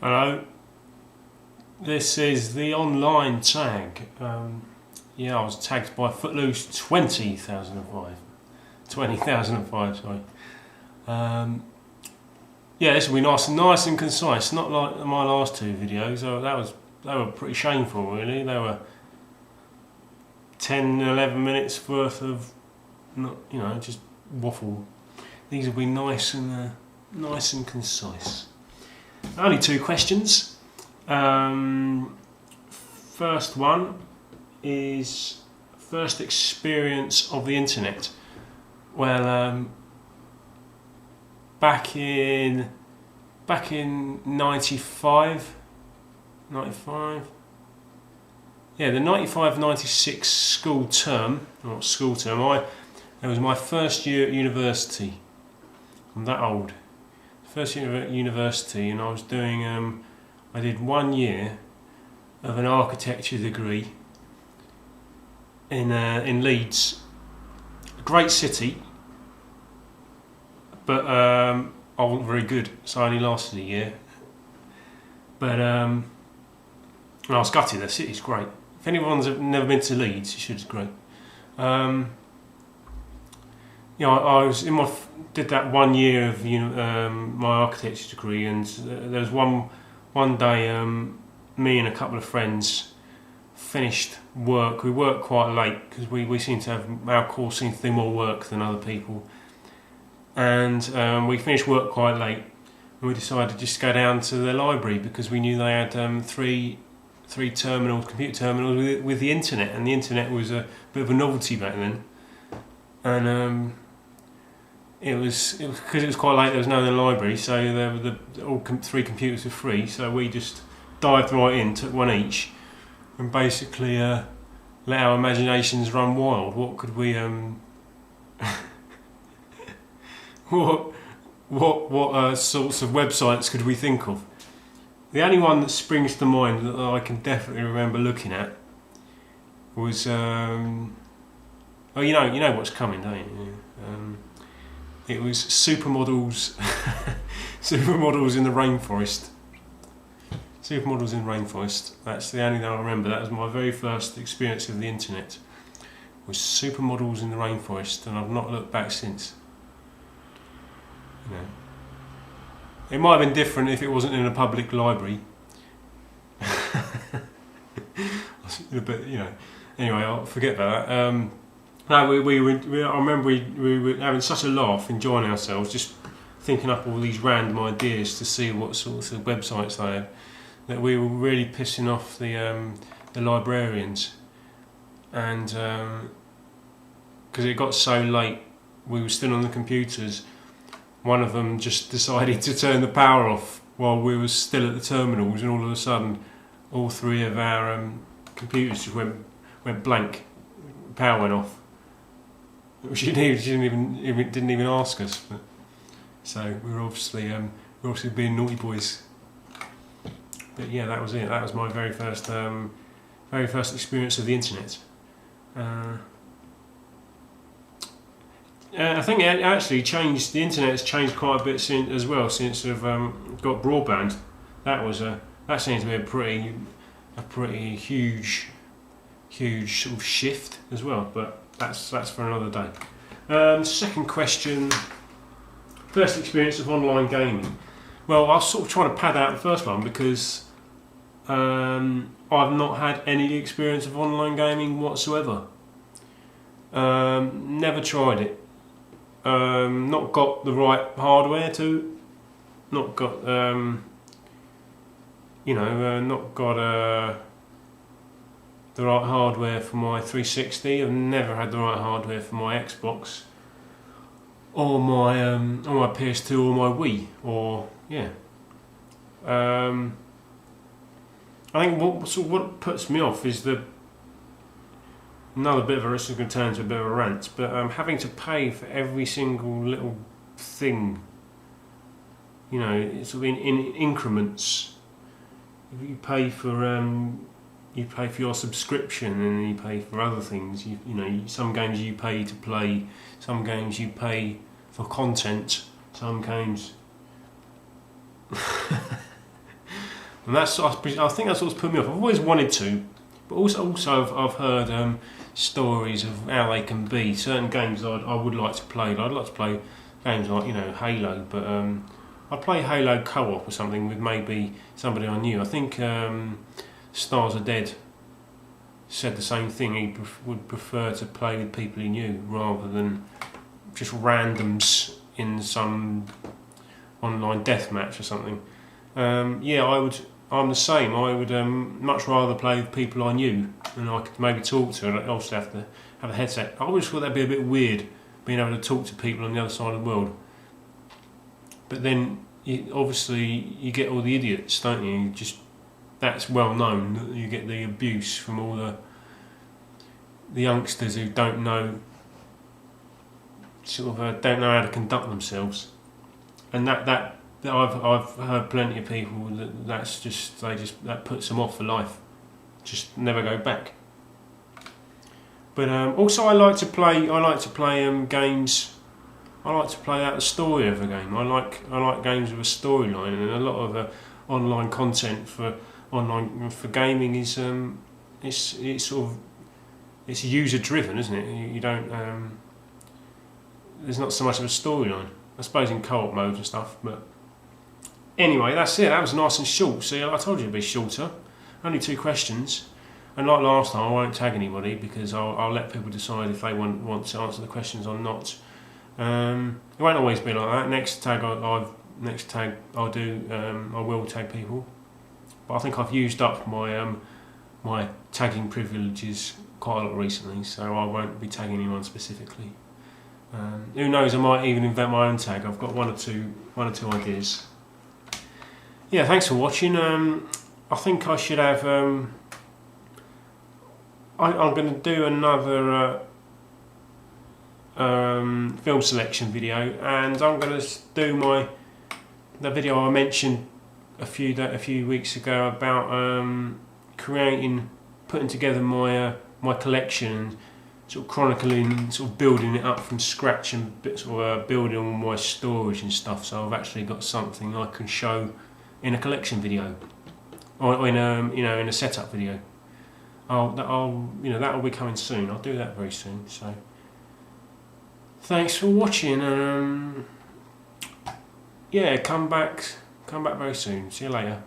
Hello, this is the online tag. Yeah, I was tagged by Footloose 20,005. 20,005, sorry. Yeah, this will be nice and concise, not like my last two videos. They were pretty shameful, really. They were 10, 11 minutes worth of, just waffle. These will be nice and concise. Only two questions. First one is first experience of the internet. Well, back in 95. Yeah, the 95-96 school term. It was my first year at university. I'm that old. First year at university, and I was doing. I did 1 year of an architecture degree in Leeds. A great city, but I wasn't very good, so I only lasted a year. But I was gutted. The city's great. If anyone's never been to Leeds, you should. It's great. I was did that 1 year of my architecture degree, and there was one day me and a couple of friends finished work. We worked quite late because we seem to have our course seems to do more work than other people, and we finished work quite late, and we decided to just go down to the library because we knew they had three computer terminals with the internet, and the internet was a bit of a novelty back then, and it was because it was quite late. There was no other library, so all three computers were free. So we just dived right in, took one each, and basically let our imaginations run wild. What could we what sorts of websites could we think of? The only one that springs to mind that I can definitely remember looking at was you know what's coming, don't you? It was supermodels, supermodels in the rainforest. Supermodels in the rainforest. That's the only thing I remember. That was my very first experience of the internet. Was supermodels in the rainforest, and I've not looked back since. It might have been different if it wasn't in a public library. But anyway, I'll forget about that. No, I remember we were having such a laugh, enjoying ourselves, just thinking up all these random ideas to see what sorts of websites they had, that we were really pissing off the librarians, and because it got so late, we were still on the computers. One of them just decided to turn the power off while we were still at the terminals, and all of a sudden, all three of our computers just went blank. Power went off. She didn't even ask us. So we were obviously being naughty boys. But yeah, that was it. That was my very first experience of the internet. I think it actually changed. The internet has changed quite a bit since I've got broadband. That seems to be a pretty huge sort of shift as well. But that's for another day. Second question: first experience of online gaming. Well, I was sort of trying to pad out the first one because I've not had any experience of online gaming whatsoever. Never tried it. Not got the right hardware to. Not got not got the right hardware for my 360. I've never had the right hardware for my Xbox or my PS2 or my Wii. I think what puts me off is another bit of a risk is going to turn into a bit of a rant, but having to pay for every single little thing. It's sort of in increments. You pay for your subscription, and then you pay for other things. Some games you pay to play, some games you pay for content, some games and I think that's what's put me off. I've always wanted to, but also I've heard stories of how they can be. Certain games I would like to play. I'd like to play games like Halo, but I'd play Halo co-op or something with maybe somebody I knew. I think Stars Are Dead said the same thing. He would prefer to play with people he knew rather than just randoms in some online deathmatch or something. I'm the same. I would much rather play with people I knew and I could maybe talk to. I'd also have to have a headset. I always thought that'd be a bit weird, being able to talk to people on the other side of the world. But then, obviously, you get all the idiots, don't you? That's well known that you get the abuse from all the youngsters who don't know don't know how to conduct themselves, and that I've heard plenty of people that puts them off for life, just never go back. But also I like to play games. I like to play out the story of a game. I like games with a storyline, and a lot of online content for gaming is it's user driven, isn't it? You don't there's not so much of a storyline. I suppose in co-op modes and stuff, but anyway, that's it. That was nice and short. See, I told you it'd be shorter. Only 2 questions. And like last time, I won't tag anybody because I'll let people decide if they want to answer the questions or not. It won't always be like that. Next tag I'll do, I will tag people. But I think I've used up my tagging privileges quite a lot recently, so I won't be tagging anyone specifically. Who knows? I might even invent my own tag. I've got one or two ideas. Yeah, thanks for watching. I think I should have. I'm going to do another film selection video, and I'm going to do the video I mentioned a few weeks ago about putting together my collection. Sort of chronicling, sort of building it up from scratch and building all my storage and stuff. So I've actually got something I can show in a collection video, or in a setup video. That'll be coming soon. I'll do that very soon. So thanks for watching. Come back very soon. See you later.